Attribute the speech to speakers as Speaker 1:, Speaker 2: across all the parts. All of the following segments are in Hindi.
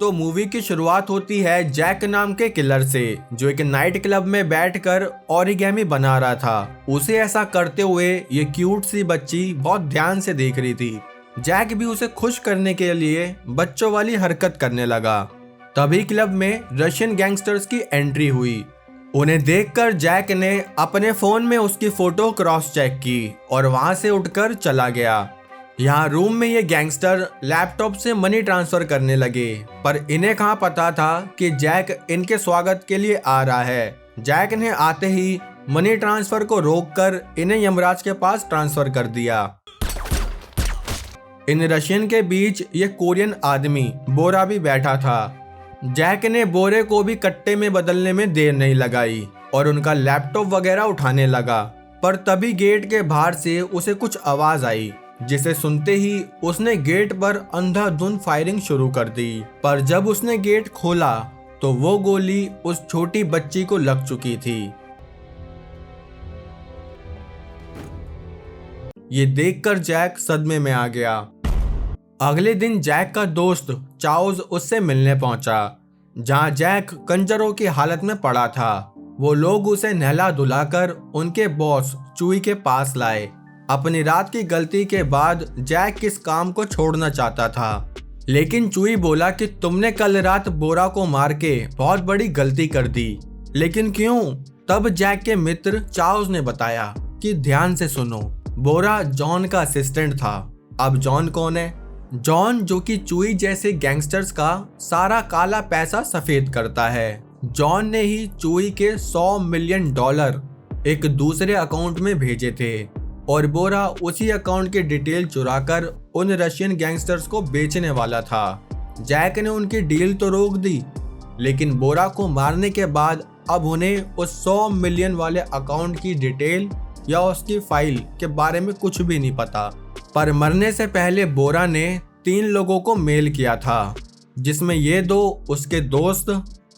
Speaker 1: तो मूवी की शुरुआत होती है जैक नाम के किलर से, जो एक नाइट क्लब में बैठकर ओरिगेमी बना रहा था। उसे ऐसा करते हुए ये क्यूट सी बच्ची बहुत ध्यान से देख रही थी। जैक भी उसे खुश करने के लिए बच्चों वाली हरकत करने लगा। तभी क्लब में रशियन गैंगस्टर्स की एंट्री हुई। उन्हें देखकर जैक ने अपने फोन में उसकी फोटो क्रॉस चेक की और वहां से उठकर चला गया। यहाँ रूम में ये गैंगस्टर लैपटॉप से मनी ट्रांसफर करने लगे, पर इन्हें कहाँ पता था कि जैक इनके स्वागत के लिए आ रहा है। जैक ने आते ही मनी ट्रांसफर को रोककर इन्हें यमराज के पास ट्रांसफर कर दिया। इन रशियन के बीच ये कोरियन आदमी बोरा भी बैठा था। जैक ने बोरे को भी कट्टे में बदलने में देर नहीं लगाई और उनका लैपटॉप वगैरह उठाने लगा, पर तभी गेट के बाहर से उसे कुछ आवाज आई, जिसे सुनते ही उसने गेट पर अंधाधुंध फायरिंग शुरू कर दी। पर जब उसने गेट खोला तो वो गोली उस छोटी बच्ची को लग चुकी थी। ये देखकर जैक सदमे में आ गया। अगले दिन जैक का दोस्त चार्ल्स उससे मिलने पहुंचा, जहां जैक कंजरों की हालत में पड़ा था। वो लोग उसे नहला धुलाकर उनके बॉस चुई के पास लाए। अपनी रात की गलती के बाद जैक किस काम को छोड़ना चाहता था, लेकिन चुई बोला कि तुमने कल रात बोरा को मार के बहुत बड़ी गलती कर दी। लेकिन क्यों? तब जैक के मित्र चार्ल्स ने बताया कि ध्यान से सुनो, बोरा जॉन का असिस्टेंट था। अब जॉन कौन है? जॉन जो कि चुई जैसे गैंगस्टर्स का सारा काला पैसा सफेद करता है। जॉन ने ही चुई के $100 मिलियन एक दूसरे अकाउंट में भेजे थे और बोरा उसी अकाउंट के डिटेल चुराकर उन रशियन गैंगस्टर्स को बेचने वाला था। जैक ने उनकी डील तो रोक दी, लेकिन बोरा को मारने के बाद अब उन्हें उस 100 मिलियन वाले अकाउंट की डिटेल या उसकी फाइल के बारे में कुछ भी नहीं पता। पर मरने से पहले बोरा ने 3 लोगों को मेल किया था, जिसमें ये 2 उसके दोस्त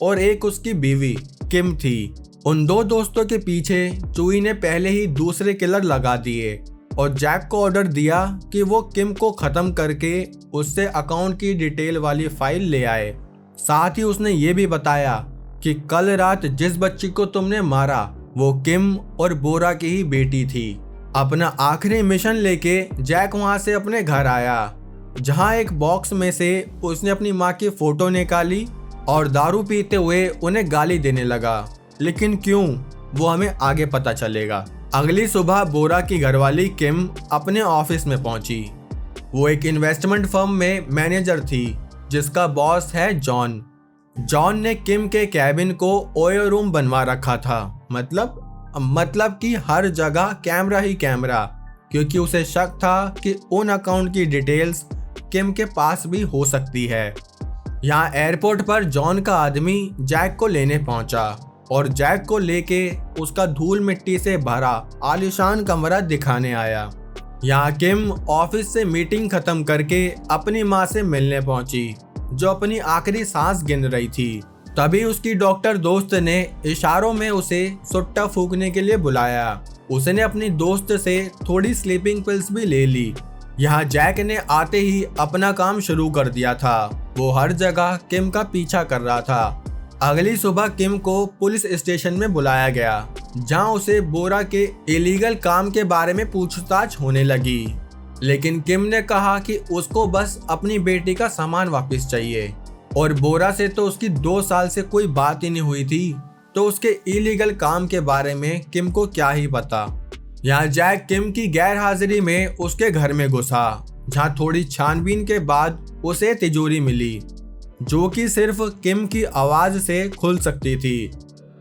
Speaker 1: और एक उसकी बीवी किम थी। उन 2 दोस्तों के पीछे चुई ने पहले ही दूसरे किलर लगा दिए और जैक को ऑर्डर दिया कि वो किम को खत्म करके उससे अकाउंट की डिटेल वाली फाइल ले आए। साथ ही उसने ये भी बताया कि कल रात जिस बच्ची को तुमने मारा वो किम और बोरा की ही बेटी थी। अपना आखिरी मिशन लेके जैक वहां से अपने घर आया, जहां एक बॉक्स में से उसने अपनी माँ की फोटो निकाली और दारू पीते हुए उन्हें गाली देने लगा। लेकिन क्यों, वो हमें आगे पता चलेगा। अगली सुबह बोरा की घरवाली किम अपने ऑफिस में पहुंची। वो एक इन्वेस्टमेंट फर्म में मैनेजर थी, जिसका बॉस है जॉन। जॉन ने किम के कैबिन को ओयो रूम बनवा रखा था, मतलब कि हर जगह कैमरा ही कैमरा, क्योंकि उसे शक था कि उन अकाउंट की डिटेल्स किम के पास भी हो सकती है। यहाँ एयरपोर्ट पर जॉन का आदमी जैक को लेने पहुंचा और जैक को लेके उसका धूल मिट्टी से भरा आलीशान कमरा दिखाने आया। यहाँ किम ऑफिस से मीटिंग खत्म करके अपनी माँ से मिलने पहुंची, जो अपनी आखिरी सांस गिन रही थी। तभी उसकी डॉक्टर दोस्त ने इशारों में उसे सुट्टा फूकने के लिए बुलाया। उसने अपनी दोस्त से थोड़ी स्लीपिंग पिल्स भी ले ली। यहाँ जैक ने आते ही अपना काम शुरू कर दिया था। वो हर जगह किम का पीछा कर रहा था। अगली सुबह किम को पुलिस स्टेशन में बुलाया गया, जहाँ उसे बोरा के इलीगल काम के बारे में पूछताछ होने लगी। लेकिन किम ने कहा कि उसको बस अपनी बेटी का सामान वापस चाहिए और बोरा से तो उसकी 2 साल से कोई बात ही नहीं हुई थी, तो उसके इलीगल काम के बारे में किम को क्या ही पता। यहाँ जैक किम की गैर हाजिरी में उसके घर में घुसा, जहाँ थोड़ी छानबीन के बाद उसे तिजोरी मिली, जो कि सिर्फ किम की आवाज से खुल सकती थी।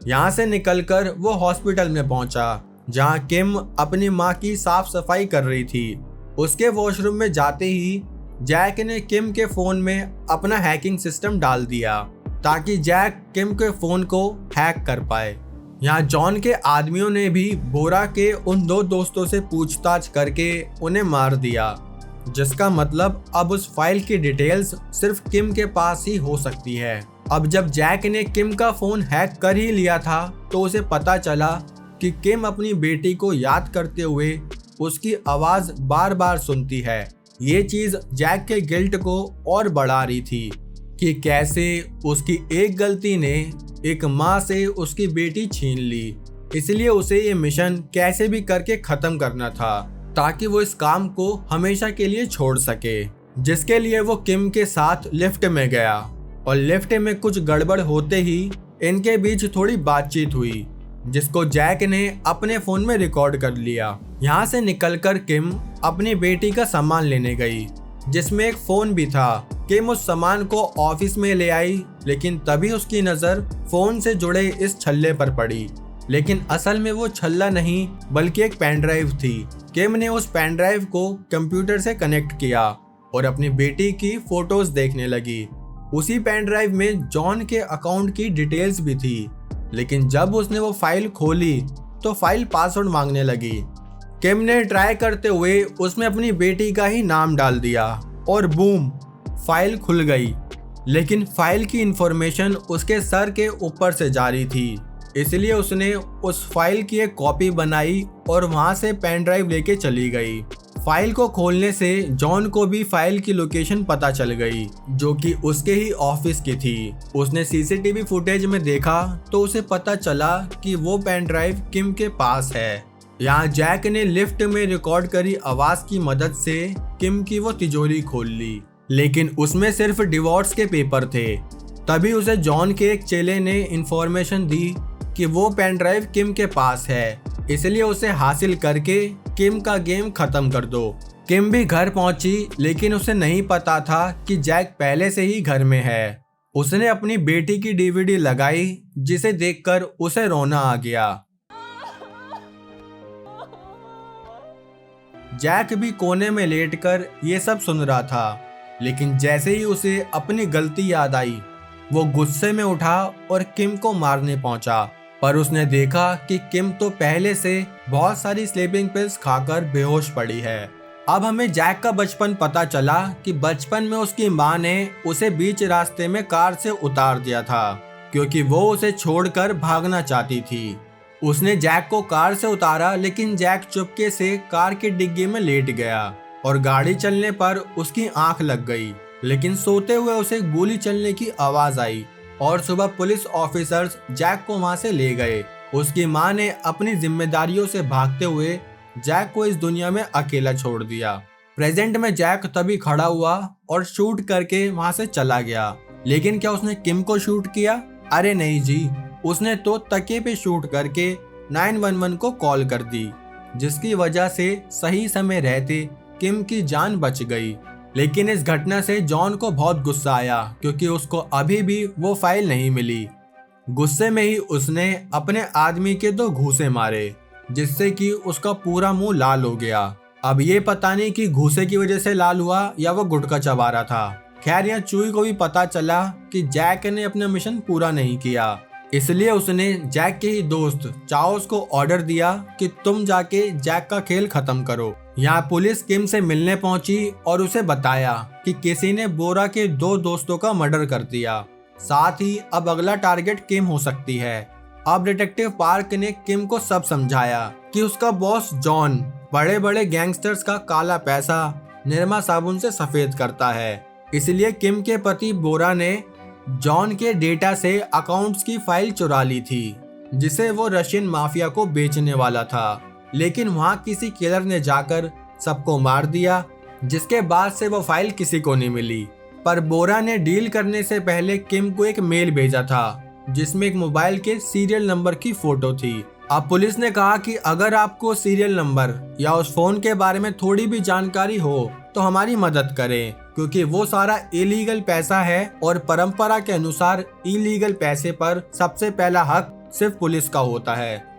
Speaker 1: यहाँ से निकलकर वो हॉस्पिटल में पहुंचा, जहाँ किम अपनी माँ की साफ सफाई कर रही थी। उसके वॉशरूम में जाते ही जैक ने किम के फोन में अपना हैकिंग सिस्टम डाल दिया, ताकि जैक किम के फोन को हैक कर पाए। यहाँ जॉन के आदमियों ने भी बोरा के उन 2 दोस्तों से पूछताछ करके उन्हें मार दिया, जिसका मतलब अब उस फाइल की डिटेल्स सिर्फ किम के पास ही हो सकती है। अब जब जैक ने किम का फोन हैक कर ही लिया था, तो उसे पता चला कि किम अपनी बेटी को याद करते हुए उसकी आवाज बार बार सुनती है। ये चीज जैक के गिल्ट को और बढ़ा रही थी। कि कैसे उसकी एक गलती ने एक माँ से उसकी बेटी छीन ली। इसलिए उसे ये मिशन कैसे भी करके खत्म करना था ताकि वो इस काम को हमेशा के लिए छोड़ सके। जिसके लिए वो किम के साथ लिफ्ट में गया और लिफ्ट में कुछ गड़बड़ होते ही इनके बीच थोड़ी बातचीत हुई, जिसको जैक ने अपने फोन में रिकॉर्ड कर लिया। यहाँ से निकलकर किम अपनी बेटी का सामान लेने गई, जिसमें एक फोन भी था। किम उस सामान को ऑफिस में ले आई, लेकिन तभी उसकी नजर फोन से जुड़े इस छल्ले पर पड़ी। लेकिन असल में वो छल्ला नहीं बल्कि एक पेन ड्राइव थी। किम ने उस पेन ड्राइव को कंप्यूटर से कनेक्ट किया और अपनी बेटी की फोटोज देखने लगी। उसी पेन ड्राइव में जॉन के अकाउंट की डिटेल्स भी थी, लेकिन जब उसने वो फाइल खोली तो फाइल पासवर्ड मांगने लगी। किम ने ट्राई करते हुए उसमें अपनी बेटी का ही नाम डाल दिया और बूम, फाइल खुल गई। लेकिन फाइल की इंफॉर्मेशन उसके सर के ऊपर से जारी थी, इसलिए उसने उस फाइल की एक कॉपी बनाई और वहां से पेन ड्राइव लेके चली गई। फाइल को खोलने से जॉन को भी फाइल की लोकेशन पता चल गई, जो कि उसके ही ऑफिस की थी। उसने सीसीटीवी फुटेज में देखा तो उसे पता चला कि वो पेन ड्राइव किम के पास है। यहाँ जैक ने लिफ्ट में रिकॉर्ड करी आवाज की मदद से किम की वो तिजोरी खोल ली, लेकिन उसमें सिर्फ डिवोर्स के पेपर थे। तभी उसे जॉन के एक चेले ने इंफॉर्मेशन दी कि वो पेन ड्राइव किम के पास है, इसलिए उसे हासिल करके किम का गेम खत्म कर दो। किम भी घर पहुंची, लेकिन उसे नहीं पता था कि जैक पहले से ही घर में है। उसने अपनी बेटी की डीवीडी लगाई, जिसे देखकर उसे रोना आ गया। जैक भी कोने में लेटकर ये सब सुन रहा था, लेकिन जैसे ही उसे अपनी गलती याद आई, वो गुस्से में उठा और किम को मारने पहुंचा। पर उसने देखा कि किम तो पहले से बहुत सारी स्लीपिंग पिल्स खाकर बेहोश पड़ी है। अब हमें जैक का बचपन पता चला कि बचपन में उसकी माँ ने उसे बीच रास्ते में कार से उतार दिया था, क्योंकि वो उसे छोड़कर भागना चाहती थी। उसने जैक को कार से उतारा, लेकिन जैक चुपके से कार की डिग्गी में लेट गया और गाड़ी चलने पर उसकी आंख लग गई। लेकिन सोते हुए उसे गोली चलने की आवाज आई और सुबह पुलिस ऑफिसर्स जैक को वहां से ले गए। उसकी माँ ने अपनी जिम्मेदारियों से भागते हुए जैक को इस दुनिया में अकेला छोड़ दिया। प्रेजेंट में जैक तभी खड़ा हुआ और शूट करके वहां से चला गया। लेकिन क्या उसने किम को शूट किया? अरे नहीं जी, उसने तो तकिए पे शूट करके 911 को कॉल कर दी, जिसकी वजह से सही समय रहते किम की जान बच गई। लेकिन इस घटना से जॉन को बहुत गुस्सा आया, क्योंकि उसको अभी भी वो फाइल नहीं मिली। गुस्से में ही उसने अपने आदमी के 2 घूंसे मारे, जिससे कि उसका पूरा मुंह लाल हो गया। अब ये पता नहीं कि घूंसे की वजह से लाल हुआ या वो गुटखा चबा रहा था। खैर, यहाँ चूई को भी पता चला कि जैक ने अपना मिशन पूरा नहीं किया, इसलिए उसने जैक के ही दोस्त चाओस को ऑर्डर दिया कि तुम जाके जैक का खेल खत्म करो। यहाँ पुलिस किम से मिलने पहुंची और उसे बताया कि किसी ने बोरा के 2 दोस्तों का मर्डर कर दिया, साथ ही अब अगला टारगेट किम हो सकती है। अब डिटेक्टिव पार्क ने किम को सब समझाया कि उसका बॉस जॉन बड़े बड़े गैंगस्टर्स का काला पैसा निरमा साबुन से सफेद करता है, इसलिए किम के पति बोरा ने जॉन के डेटा से अकाउंट्स की फाइल चुरा ली थी, जिसे वो रशियन माफिया को बेचने वाला था। लेकिन वहां किसी किलर ने जाकर सबको मार दिया, जिसके बाद से वो फाइल किसी को नहीं मिली। पर बोरा ने डील करने से पहले किम को एक मेल भेजा था, जिसमें एक मोबाइल के सीरियल नंबर की फोटो थी। अब पुलिस ने कहा कि अगर आपको सीरियल नंबर या उस फोन के बारे में थोड़ी भी जानकारी हो तो हमारी मदद करें, क्योंकि वो सारा इलीगल पैसा है और परंपरा के अनुसार इलीगल पैसे पर सबसे पहला हक सिर्फ पुलिस का होता है।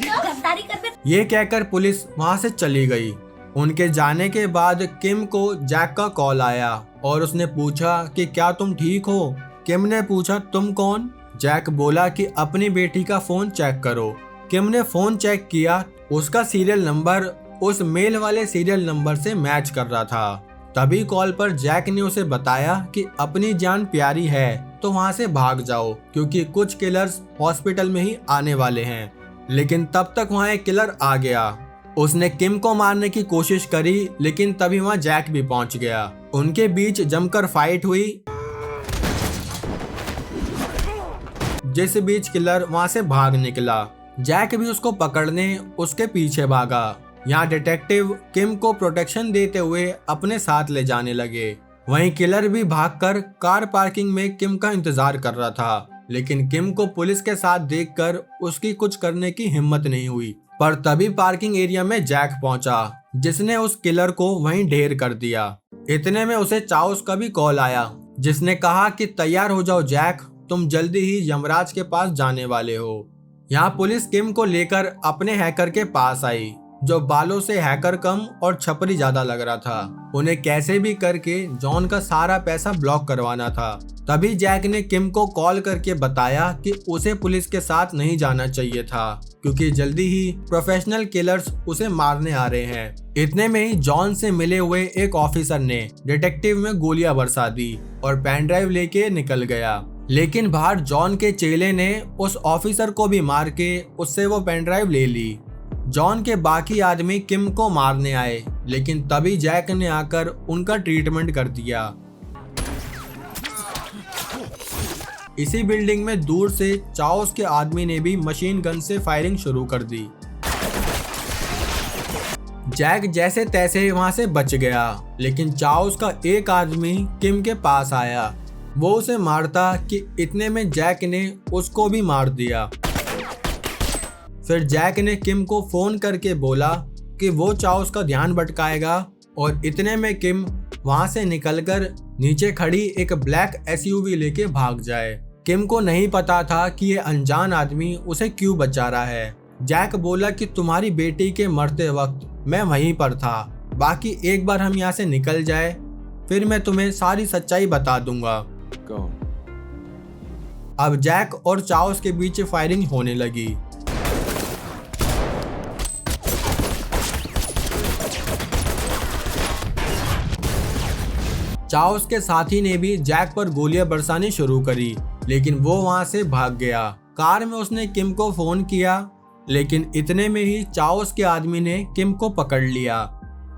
Speaker 1: ये कहकर पुलिस वहां से चली गई। उनके जाने के बाद किम को जैक का कॉल आया और उसने पूछा कि क्या तुम ठीक हो? किम ने पूछा, तुम कौन? जैक बोला कि अपनी बेटी का फोन चेक करो। किम ने फोन चेक किया, उसका सीरियल नंबर उस मेल वाले सीरियल नंबर से मैच कर रहा था। तभी कॉल पर जैक ने उसे बताया कि अपनी जान प्यारी है तो वहां से भाग जाओ, क्योंकि कुछ किलर्स हॉस्पिटल में ही आने वाले हैं। लेकिन तब तक वहां एक किलर आ गया। उसने किम को मारने की कोशिश करी, लेकिन तभी वहां जैक भी पहुंच गया। उनके बीच जमकर फाइट हुई। जिस बीच किलर वहां से भाग निकला। जैक भी उसको पकड़ने उसके पीछे भागा। यहाँ डिटेक्टिव किम को प्रोटेक्शन देते हुए अपने साथ ले जाने लगे। वहीं किलर भी भागकर कार पार्किंग में किम का इंतजार कर रहा था, लेकिन किम को पुलिस के साथ देखकर उसकी कुछ करने की हिम्मत नहीं हुई। पर तभी पार्किंग एरिया में जैक पहुंचा, जिसने उस किलर को वहीं ढेर कर दिया। इतने में उसे चाओस का भी कॉल आया, जिसने कहा कि तैयार हो जाओ जैक, तुम जल्दी ही यमराज के पास जाने वाले हो। यहाँ पुलिस किम को लेकर अपने हैकर के पास आई, जो बालों से हैकर कम और छपरी ज्यादा लग रहा था। उन्हें कैसे भी करके जॉन का सारा पैसा ब्लॉक करवाना था। तभी जैक ने किम को कॉल करके बताया कि उसे पुलिस के साथ नहीं जाना चाहिए था, क्योंकि जल्दी ही प्रोफेशनल किलर्स उसे मारने आ रहे हैं। इतने में ही जॉन से मिले हुए एक ऑफिसर ने डिटेक्टिव में गोलियां बरसा दी और पेन ड्राइव लेके निकल गया। लेकिन बाहर जॉन के चेले ने उस ऑफिसर को भी मार के उससे वो पेन ड्राइव ले ली। जॉन के बाकी आदमी किम को मारने आए, लेकिन तभी जैक ने आकर उनका ट्रीटमेंट कर दिया। इसी बिल्डिंग में दूर से चाओस के आदमी ने भी मशीन गन से फायरिंग शुरू कर दी। जैक जैसे तैसे वहां से बच गया, लेकिन चाओस का एक आदमी किम के पास आया। वो उसे मारता कि इतने में जैक ने उसको भी मार दिया। फिर जैक ने किम को फोन करके बोला कि वो चाओस का ध्यान भटकाएगा, और इतने में किम वहां से निकलकर नीचे खड़ी एक ब्लैक एसयूवी लेके भाग जाए। किम को नहीं पता था कि ये अनजान आदमी उसे क्यों बचा रहा है। जैक बोला कि तुम्हारी बेटी के मरते वक्त मैं वहीं पर था, बाकी एक बार हम यहाँ से निकल जाए फिर मैं तुम्हें सारी सच्चाई बता दूंगा। अब जैक और चाओस के बीच फायरिंग होने लगी। चाओस के साथी ने भी जैक पर गोलियां बरसानी शुरू करी, लेकिन वो वहां से भाग गया। कार में उसने किम को फोन किया, लेकिन इतने में ही चाओस के आदमी ने किम को पकड़ लिया।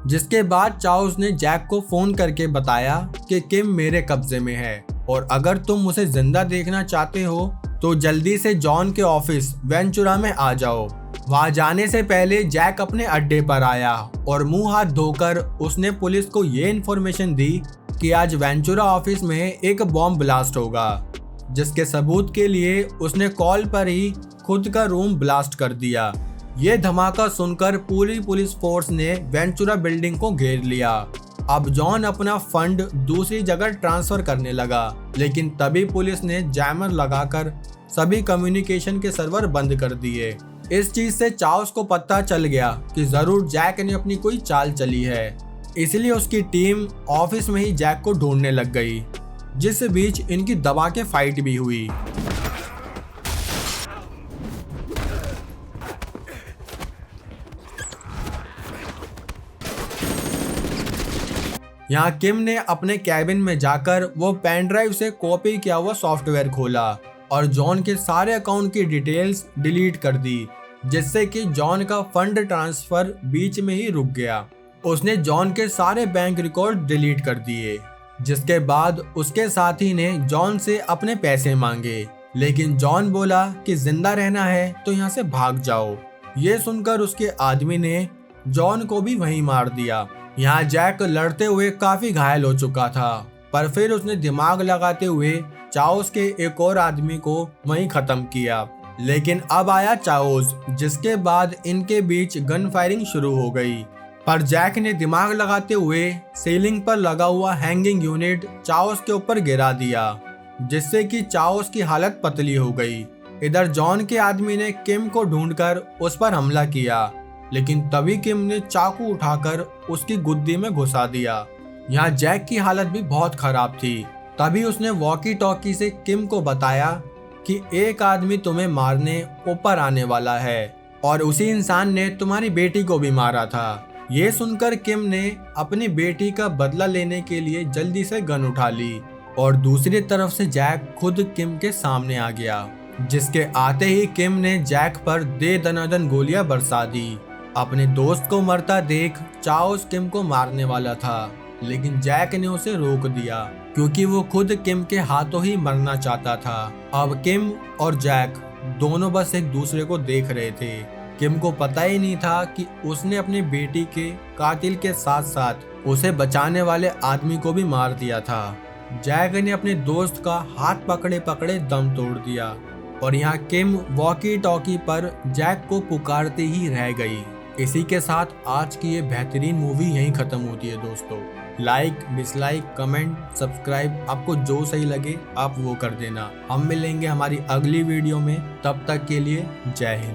Speaker 1: जिसके बाद चाओस ने जैक को फोन करके बताया कि किम मेरे कब्जे में है, और अगर तुम उसे जिंदा देखना चाहते हो तो जल्दी से जॉन के ऑफिस वेंचुरा में आ जाओ। वहां जाने से पहले जैक अपने अड्डे पर आया और मुंह हाथ धोकर उसने पुलिस को ये इन्फॉर्मेशन दी कि आज वेंचुरा ऑफिस में एक बॉम्ब ब्लास्ट होगा, जिसके सबूत के लिए उसने कॉल पर ही खुद का रूम ब्लास्ट कर दिया। ये धमाका सुनकर पूरी पुलिस फोर्स ने वेंचुरा बिल्डिंग को घेर लिया। अब जॉन अपना फंड दूसरी जगह ट्रांसफर करने लगा, लेकिन तभी पुलिस ने जैमर लगाकर सभी कम्युनिकेशन के सर्वर बंद कर दिए। इस चीज से चाओस को पता चल गया कि जरूर जैक ने अपनी कोई चाल चली है, इसलिए उसकी टीम ऑफिस में ही जैक को ढूंढने लग गई, जिस बीच इनकी दबा के फाइट भी हुई। यहाँ किम ने अपने कैबिन में जाकर वो पेन ड्राइव से कॉपी किया हुआ सॉफ्टवेयर खोला और जॉन के सारे अकाउंट की डिटेल्स डिलीट कर दी, जिससे कि जॉन का फंड ट्रांसफर बीच में ही रुक गया। उसने जॉन के सारे बैंक रिकॉर्ड डिलीट कर दिए, जिसके बाद उसके साथी ने जॉन से अपने पैसे मांगे, लेकिन जॉन बोला कि जिंदा रहना है तो यहाँ से भाग जाओ। ये सुनकर उसके आदमी ने जॉन को भी वहीं मार दिया। यहाँ जैक लड़ते हुए काफी घायल हो चुका था, पर फिर उसने दिमाग लगाते हुए चाओस के एक और आदमी को वहीं खत्म किया। लेकिन अब आया चाओस, जिसके बाद इनके बीच गन फायरिंग शुरू हो गई। पर जैक ने दिमाग लगाते हुए सीलिंग पर लगा हुआ हैंगिंग यूनिट चाओस के ऊपर गिरा दिया, जिससे कि चाओस की हालत पतली हो गई। इधर जॉन के आदमी ने किम को ढूंढकर उस पर हमला किया, लेकिन तभी किम ने चाकू उठाकर उसकी गुद्दी में घुसा दिया। यहाँ जैक की हालत भी बहुत खराब थी। तभी उसने वॉकी टॉकी से किम को बताया कि एक आदमी तुम्हें मारने ऊपर आने वाला है, और उसी इंसान ने तुम्हारी बेटी को भी मारा था। ये सुनकर किम ने अपनी बेटी का बदला लेने के लिए जल्दी से गन उठा ली, और दूसरी तरफ से जैक खुद किम के सामने आ गया, जिसके आते ही किम ने जैक पर दे दनादन गोलियां बरसा दी। अपने दोस्त को मरता देख चाओस किम को मारने वाला था, लेकिन जैक ने उसे रोक दिया। क्योंकि वो खुद किम के हाथों ही मरना चाहता था। अब किम और जैक दोनों बस एक दूसरे को देख रहे थे। किम को पता ही नहीं था कि उसने अपनी बेटी के कातिल के साथ साथ उसे बचाने वाले आदमी को भी मार दिया था। जैक ने अपने दोस्त का हाथ पकड़े पकड़े दम तोड़ दिया और यहाँ किम वॉकी टॉकी पर जैक को पुकारते ही रह गई। इसी के साथ आज की ये बेहतरीन मूवी यहीं खत्म होती है दोस्तों। लाइक, डिसलाइक, कमेंट, सब्सक्राइब आपको जो सही लगे आप वो कर देना। हम मिलेंगे हमारी अगली वीडियो में, तब तक के लिए जय हिंद।